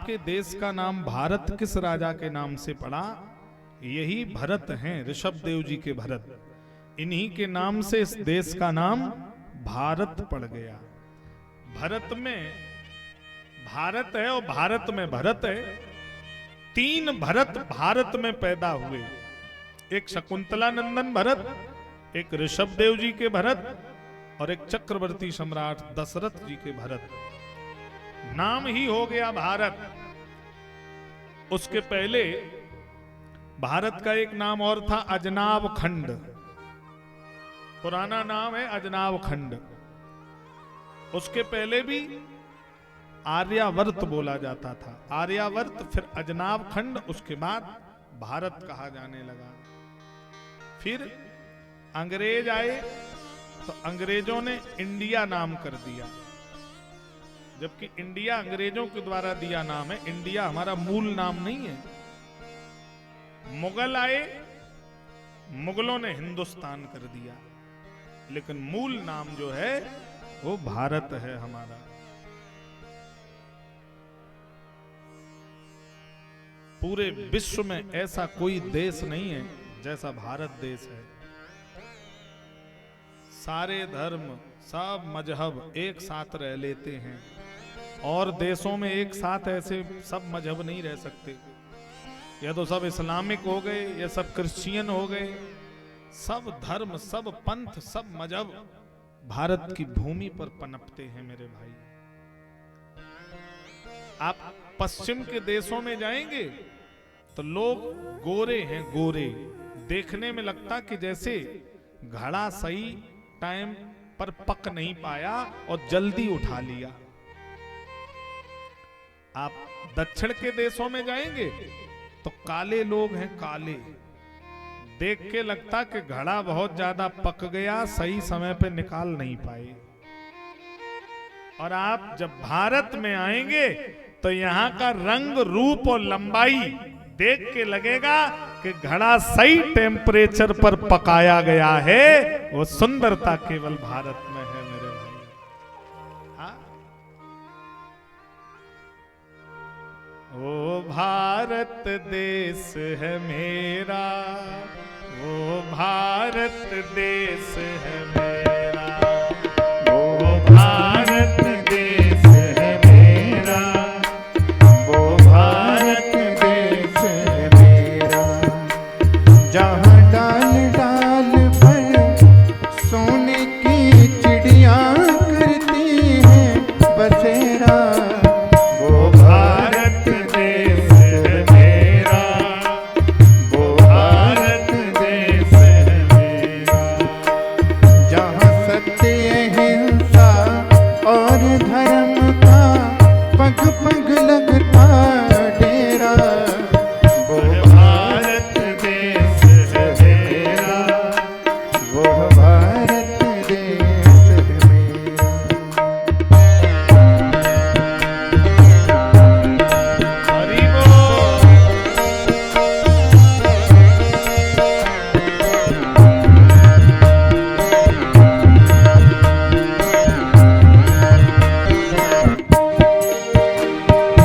के देश का नाम भारत किस राजा के नाम से पड़ा? यही भरत हैं, ऋषभ देव जी के भरत। इन्हीं के नाम से इस देश का नाम भारत पड़ गया। भरत में भारत है और भारत में भरत है। तीन भरत भारत में पैदा हुए, एक शकुंतला नंदन भरत, एक ऋषभ देव जी के भरत और एक चक्रवर्ती सम्राट दशरथ जी के भरत। नाम ही हो गया भारत। उसके पहले भारत का एक नाम और था अजनाब खंड। पुराना नाम है अजनाब खंड। उसके पहले भी आर्यावर्त बोला जाता था। आर्यावर्त, फिर अजनाब खंड, उसके बाद भारत कहा जाने लगा। फिर अंग्रेज आए तो अंग्रेजों ने इंडिया नाम कर दिया, जबकि इंडिया अंग्रेजों के द्वारा दिया नाम है। इंडिया हमारा मूल नाम नहीं है। मुगल आए, मुगलों ने हिंदुस्तान कर दिया, लेकिन मूल नाम जो है वो भारत है हमारा। पूरे विश्व में ऐसा कोई देश नहीं है जैसा भारत देश है। सारे धर्म, सब मजहब एक साथ रह लेते हैं, और देशों में एक साथ ऐसे सब मजहब नहीं रह सकते। या तो सब इस्लामिक हो गए या सब क्रिश्चियन हो गए। सब धर्म, सब पंथ, सब मजहब भारत की भूमि पर पनपते हैं मेरे भाई। आप पश्चिम के देशों में जाएंगे तो लोग गोरे हैं, गोरे। देखने में लगता कि जैसे घड़ा सही टाइम पर पक नहीं पाया और जल्दी उठा लिया। आप दक्षिण के देशों में जाएंगे तो काले लोग हैं, काले। देख के लगता कि घड़ा बहुत ज्यादा पक गया, सही समय पे निकाल नहीं पाए। और आप जब भारत में आएंगे तो यहाँ का रंग, रूप और लंबाई देख के लगेगा कि घड़ा सही टेम्परेचर पर पकाया गया है। वो सुंदरता केवल भारत में है मेरे भाई। हाँ? वो भारत देश है मेरा, वो भारत देश है मेरा, वो भारत देश है मेरा, वो भारत देश है मेरा। जहाँ डाल डाल पर सोने की चिड़िया करती हैं बसेरा, वो भारत देश है मेरा, वो भारत देश है मेरा। जहाँ सत्य हिंसा और धर्म का पग पग लगता डेरा, वो भारत देश है मेरा, वो भारत देश है मेरा। हरि बोल।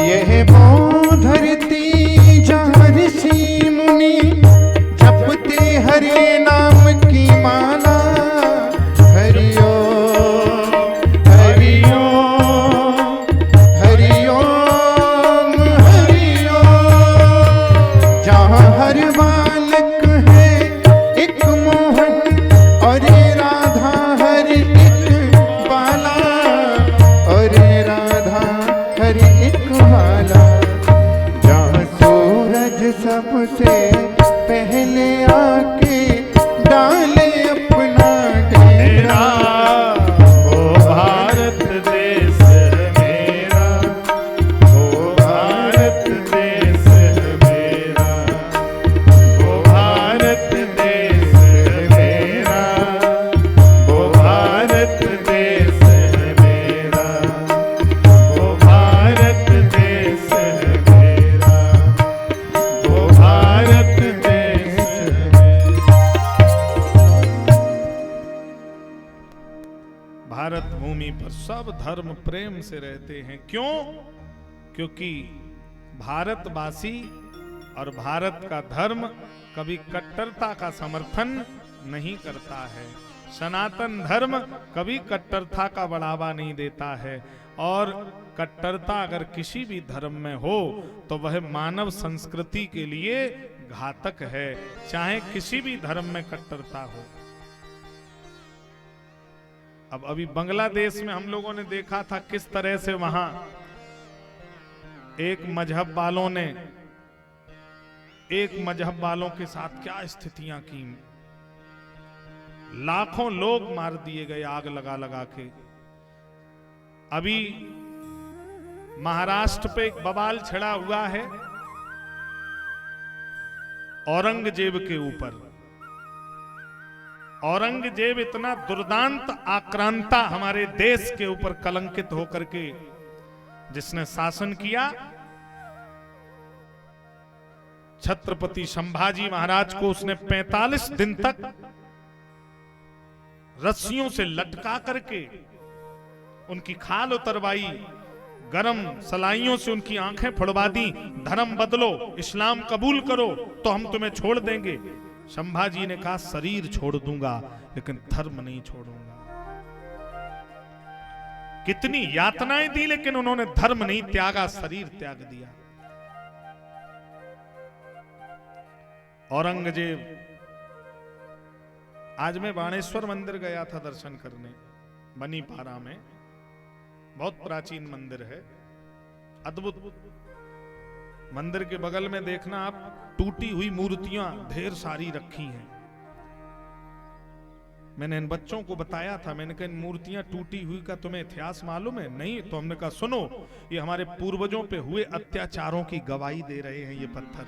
यह वो धरती जहाँ ऋषि मुनि जपते हरे नाम की माला। हरिओ हरिओ हरिओम हरिओ। जहाँ हर बालक है एक मोहन और राधा हर एक बाला, और राधा हर एक वाला। जहाँ सूरज सबसे पहले आके डाले अपना डेरा, वो भारत देश है मेरा, वो भारत देश है मेरा, वो भारत देश है मेरा, वो भारत देश है मेरा, वो भारत देश है मेरा, वो भारत देश है मेरा। भारत भूमि पर सब धर्म प्रेम से रहते हैं। क्यों? क्योंकि भारतवासी और भारत का धर्म कभी कट्टरता का समर्थन नहीं करता है। सनातन धर्म कभी कट्टरता का बढ़ावा नहीं देता है, और कट्टरता अगर किसी भी धर्म में हो तो वह मानव संस्कृति के लिए घातक है, चाहे किसी भी धर्म में कट्टरता हो। अब अभी बांग्लादेश में हम लोगों ने देखा था किस तरह से वहां एक मजहब वालों के साथ क्या स्थितियां की। लाखों लोग मार दिए गए आग लगा लगा के। अभी महाराष्ट्र पे एक बवाल छिड़ा हुआ है औरंगजेब के ऊपर। औरंगजेब इतना दुर्दांत आक्रांता हमारे देश के ऊपर कलंकित होकर के जिसने शासन किया, छत्रपति संभाजी महाराज को उसने 45 दिन तक रस्सियों से लटका करके उनकी खाल उतरवाई, गरम सलाइयों से उनकी आंखें फुड़वा दी। धर्म बदलो, इस्लाम कबूल करो तो हम तुम्हें छोड़ देंगे। संभाजी ने कहा शरीर छोड़ दूंगा लेकिन धर्म नहीं छोड़ूंगा। कितनी यातनाएं दी लेकिन उन्होंने धर्म नहीं त्यागा, शरीर त्याग दिया। औरंगजेब, आज मैं बाणेश्वर मंदिर गया था दर्शन करने, बनीपारा में, बहुत प्राचीन मंदिर है, अद्भुत मंदिर। के बगल में देखना आप, टूटी हुई मूर्तियां ढेर सारी रखी हैं। मैंने इन बच्चों को बताया था, मैंने कहा इन मूर्तियां टूटी हुई का तुम्हें इतिहास मालूम है? नहीं। तो हमने कहा सुनो, ये हमारे पूर्वजों पे हुए अत्याचारों की गवाही दे रहे हैं ये पत्थर।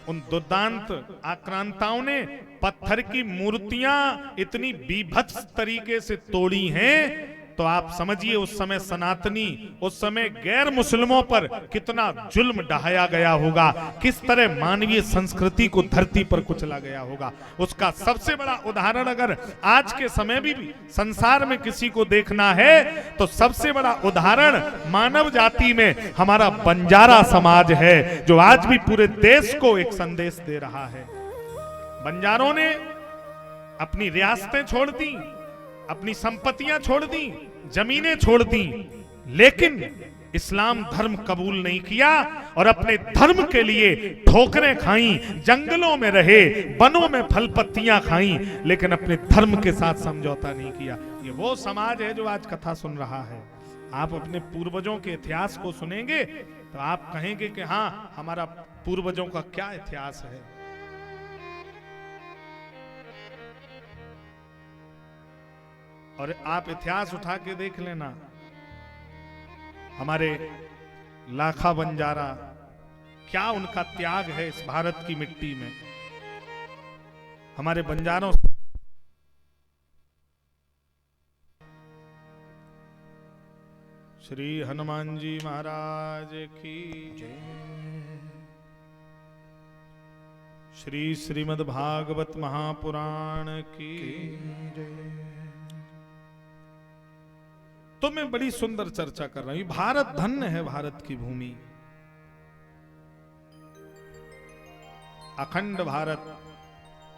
उन दुर्दांत आक्रांताओं ने पत्थर की मूर्तियां इतनी बीभत्स तरीके से तोड़ी हैं, तो आप समझिए उस समय सनातनी, उस समय गैर मुस्लिमों पर कितना जुल्म ढाया गया होगा, किस तरह मानवीय संस्कृति को धरती पर कुचला गया होगा। उसका सबसे बड़ा उदाहरण अगर आज के समय भी संसार में किसी को देखना है तो सबसे बड़ा उदाहरण मानव जाति में हमारा बंजारा समाज है, जो आज भी पूरे देश को एक संदेश दे रहा है। बंजारों ने अपनी रियासतें छोड़ दी, अपनी संपत्तियां छोड़ दी, जमीनें छोड़ दी, लेकिन इस्लाम धर्म कबूल नहीं किया और अपने धर्म के लिए ठोकरें खाई, जंगलों में रहे, वनों में फल पत्तियां खाई, लेकिन अपने धर्म के साथ समझौता नहीं किया। ये वो समाज है जो आज कथा सुन रहा है। आप अपने पूर्वजों के इतिहास को सुनेंगे तो आप कहेंगे कि हाँ, हमारा पूर्वजों का क्या इतिहास है। और आप इतिहास उठा के देख लेना, हमारे लाखा बंजारा, क्या उनका त्याग है इस भारत की मिट्टी में। हमारे बंजारों, श्री हनुमान जी महाराज की जय। श्री श्रीमद् भागवत महापुराण की जय। तो मैं बड़ी सुंदर चर्चा कर रहा हूं। भारत धन्य है, भारत की भूमि, अखंड भारत।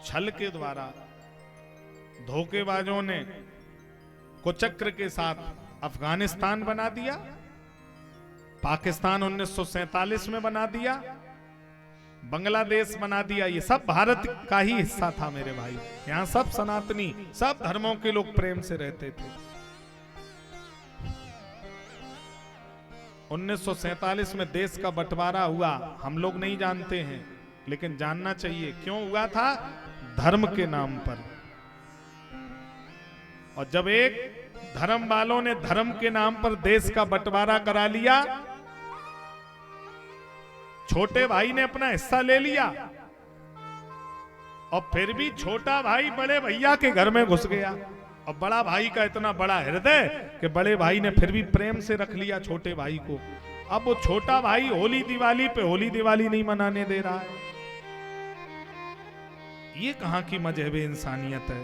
छल के द्वारा धोखेबाजों ने कुचक्र के साथ अफगानिस्तान बना दिया, पाकिस्तान 1947 में बना दिया, बांग्लादेश बना दिया। ये सब भारत का ही हिस्सा था मेरे भाई। यहां सब सनातनी, सब धर्मों के लोग प्रेम से रहते थे। 1947 में देश का बंटवारा हुआ, हम लोग नहीं जानते हैं, लेकिन जानना चाहिए क्यों हुआ था। धर्म के नाम पर। और जब एक धर्म वालों ने धर्म के नाम पर देश का बंटवारा करा लिया, छोटे भाई ने अपना हिस्सा ले लिया, और फिर भी छोटा भाई बड़े भैया के घर में घुस गया। और बड़ा भाई का इतना बड़ा हृदय कि बड़े भाई ने फिर भी प्रेम से रख लिया छोटे भाई को। अब वो छोटा भाई होली दिवाली पे होली दिवाली नहीं मनाने दे रहा है। ये कहां की मजहबे इंसानियत है।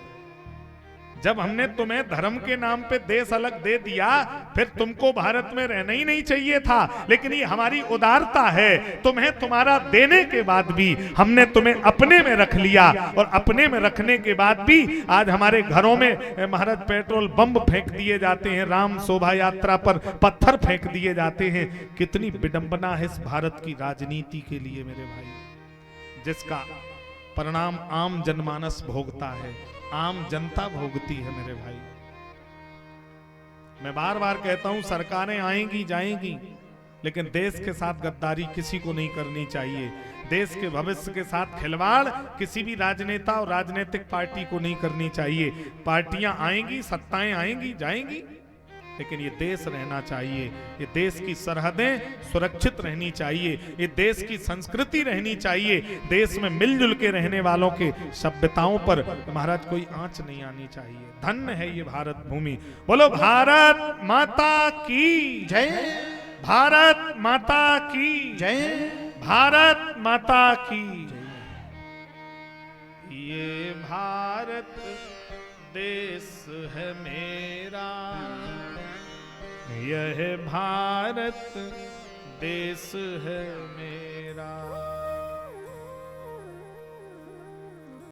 जब हमने तुम्हें धर्म के नाम पे देश अलग दे दिया, फिर तुमको भारत में रहना ही नहीं चाहिए था। लेकिन ये हमारी उदारता है, तुम्हें तुम्हारा देने के बाद भी हमने तुम्हें अपने में रख लिया, और अपने में रखने के बाद भी आज हमारे घरों में महाराज पेट्रोल बम फेंक दिए जाते हैं, राम शोभा यात्रा पर पत्थर फेंक दिए जाते हैं। कितनी विडंबना है इस भारत की राजनीति के लिए मेरे भाई, जिसका परिणाम आम जनमानस भोगता है, आम जनता भोगती है मेरे भाई। मैं बार बार कहता हूं, सरकारें आएंगी जाएंगी, लेकिन देश के साथ गद्दारी किसी को नहीं करनी चाहिए। देश के भविष्य के साथ खिलवाड़ किसी भी राजनेता और राजनीतिक पार्टी को नहीं करनी चाहिए। पार्टियां आएंगी, सत्ताएं आएंगी जाएंगी, लेकिन ये देश रहना चाहिए, ये देश की सरहदें सुरक्षित रहनी चाहिए, ये देश की संस्कृति रहनी चाहिए, देश में मिलजुल के रहने वालों के सभ्यताओं पर महाराज कोई आंच नहीं आनी चाहिए। धन्य है ये भारत भूमि। बोलो भारत माता की जय, भारत माता की जय, भारत माता की जय। ये भारत देश है मेरा, यह भारत देश है मेरा।